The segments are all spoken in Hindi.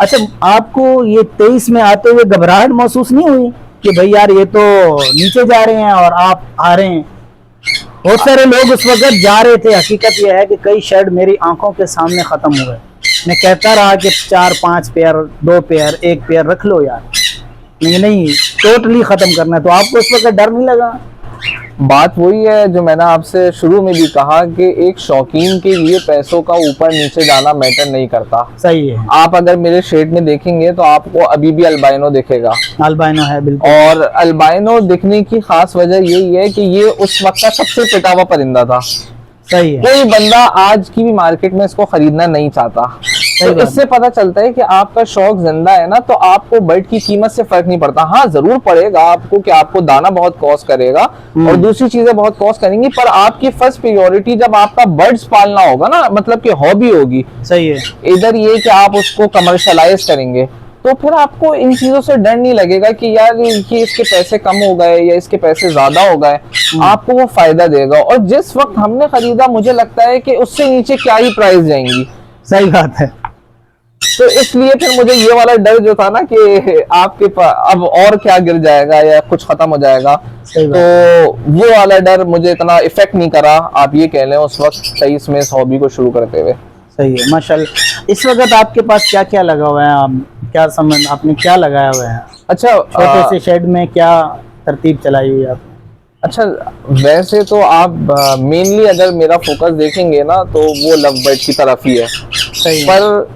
अच्छा, आपको ये 23 में आते हुए घबराहट महसूस नहीं हुई कि भाई यार ये तो नीचे जा रहे हैं और आप आ रहे हैं? बहुत सारे लोग उस वक्त जा रहे थे। हकीकत यह है कि कई शेड मेरी आंखों के सामने खत्म हुए। मैं कहता रहा कि 4-5 पेयर, 2 पेयर, 1 पेयर रख लो यार, नहीं नहीं टोटली खत्म करना है। तो आपको उस वक्त डर नहीं लगा? बात वही है जो मैंने आपसे शुरू में भी कहा कि एक शौकीन के लिए पैसों का ऊपर नीचे जाना मैटर नहीं करता। सही है। आप अगर मेरे शेड में देखेंगे तो आपको अभी भी अल्बाइनो दिखेगा। अल्बाइनो है बिल्कुल। और अल्बाइनो दिखने की खास वजह यही है कि ये उस वक्त का सबसे पिटा हुआ परिंदा था। सही है। कोई बंदा आज की भी मार्केट में इसको खरीदना नहीं चाहता। तो इससे पता चलता है कि आपका शौक जिंदा है ना, तो आपको बर्ड की कीमत से फर्क नहीं पड़ता। हाँ जरूर पड़ेगा आपको कि आपको दाना बहुत कॉस्ट करेगा और दूसरी चीजें बहुत कॉस्ट करेंगी, पर आपकी फर्स्ट प्रायोरिटी जब आपका बर्ड्स पालना होगा ना, मतलब कि हॉबी होगी। सही है। इधर ये कि आप उसको कमर्शलाइज करेंगे तो फिर आपको इन चीजों से डर नहीं लगेगा कि यार ये इसके पैसे कम हो गए या इसके पैसे ज्यादा हो गए। आपको वो फायदा देगा। और जिस वक्त हमने खरीदा मुझे लगता है कि उससे नीचे क्या ही प्राइस जाएंगी। सही बात है। तो इसलिए फिर मुझे ये वाला डर जो था ना कि आपके पास अब और क्या गिर जाएगा या कुछ खत्म हो जाएगा, तो वो वाला डर मुझे इतना इफेक्ट नहीं करा। आप ये कह लें उस वक्त 23 में इस हॉबी को शुरू करते हुए। सही है माशाल्लाह। इस वक्त आपके पास क्या क्या लगा हुआ है? आप क्या समझ आपने क्या लगाया हुआ है? अच्छा, छोटे से शेड में क्या तरतीब चलाई हुई है आपने? अच्छा, वैसे तो आप मेनली अगर मेरा फोकस देखेंगे ना तो वो लव बर्ड की तरफ ही है। सही। पर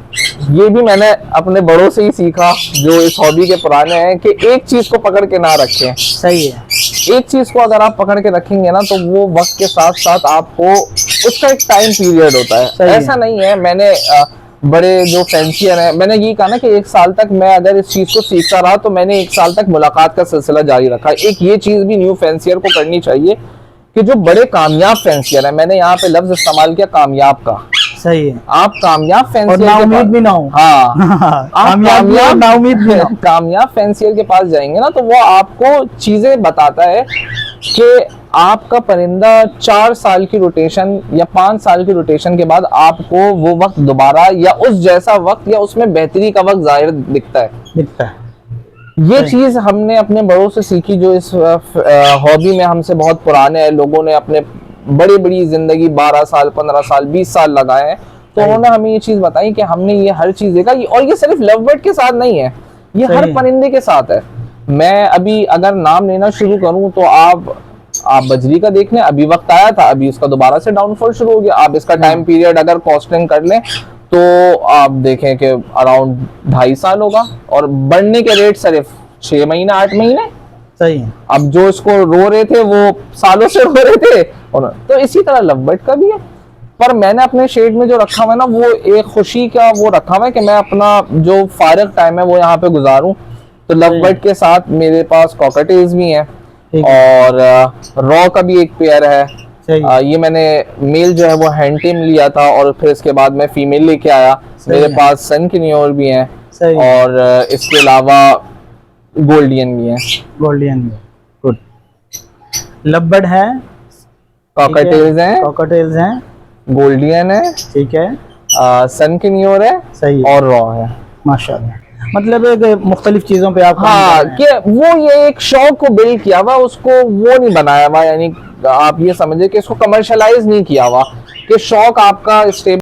ये भी मैंने अपने बड़ों से ही सीखा जो इस हॉबी के पुराने हैं कि एक चीज को पकड़ के ना रखें। सही है। एक चीज को अगर आप पकड़ के रखेंगे ना तो वो वक्त के साथ साथ आपको उसका एक टाइम पीरियड होता है। ऐसा नहीं है, मैंने बड़े जो फैंसियर हैं, मैंने ये कहा ना कि 1 साल तक मैं अगर इस चीज को सीखता रहा तो मैंने 1 साल तक मुलाकात का सिलसिला जारी रखा। एक ये चीज भी न्यू फैंसियर को करनी चाहिए कि जो बड़े कामयाब फैंसियर है, मैंने यहाँ पे लफ्ज इस्तेमाल किया कामयाब का। सही है। आप कामयाब फैंसियर ना उम्मीद भी ना हो। हाँ कामयाब ना उम्मीद भी ना हो। कामयाब फैंसियर के पास जाएंगे ना तो वो आपको चीजें बताता है कि आपका परिंदा 4 साल की रोटेशन या 5 साल की रोटेशन के बाद आपको वो वक्त दोबारा या उस जैसा वक्त या उसमें बेहतरी का वक्त जाहिर दिखता है। ये चीज हमने अपने बड़ों से सीखी जो इस हॉबी में हमसे बहुत पुराने हैं। लोगों ने अपने बड़ी बड़ी जिंदगी 12 साल 15 साल 20 साल लगाए हैं, तो उन्होंने हमें ये चीज बताई कि हमने ये हर चीज देखा। और ये सिर्फ लव बर्ड के साथ नहीं है, ये हर परिंदे के साथ है। मैं अभी अगर नाम लेना शुरू करूं तो आप बजरी का देख लें, अभी वक्त आया था, अभी इसका दोबारा से डाउनफॉल शुरू हो गया। आप इसका टाइम पीरियड अगर कॉस्टिंग कर लें तो आप देखें कि अराउंड 2.5 साल होगा और बढ़ने के रेट सिर्फ 6 महीने 8 महीने। सही है। अब जो इसको रो रहे थे वो सालों से रो रहे थे। तो इसी तरह लव बर्ड का भी है, पर मैंने अपने शेड में जो रखा हुआ है ना वो एक खुशी का वो रखा हुआ है कि मैं अपना जो फारिग टाइम है वो यहाँ पे गुजारूं। तो लव बर्ड के साथ मेरे पास कॉकटेल्स भी हैं और रॉ का भी एक पेयर है। ये मैंने मेल जो है वो हैंड टेम लिया था और फिर इसके बाद मैं फीमेल लेके आया। मेरे पास सन किन्योर भी हैं और इसके अलावा गोल्डियन भी हैं। गोल्डियन भी गुड। लव बर्ड है, कॉकटेल्स हैं, गोल्डियन है, ठीक है, सन किन्योर है, सही, और रॉ है। माशाल्लाह। मतलब एक मुख्तलिफ चीजों पे आप कि वो ये एक शौक को बिल्ड किया हुआ, उसको वो नहीं बनाया हुआ, यानी आप ये समझे कि इसको कमर्शलाइज नहीं किया हुआ, कि शौक आपका स्टेबल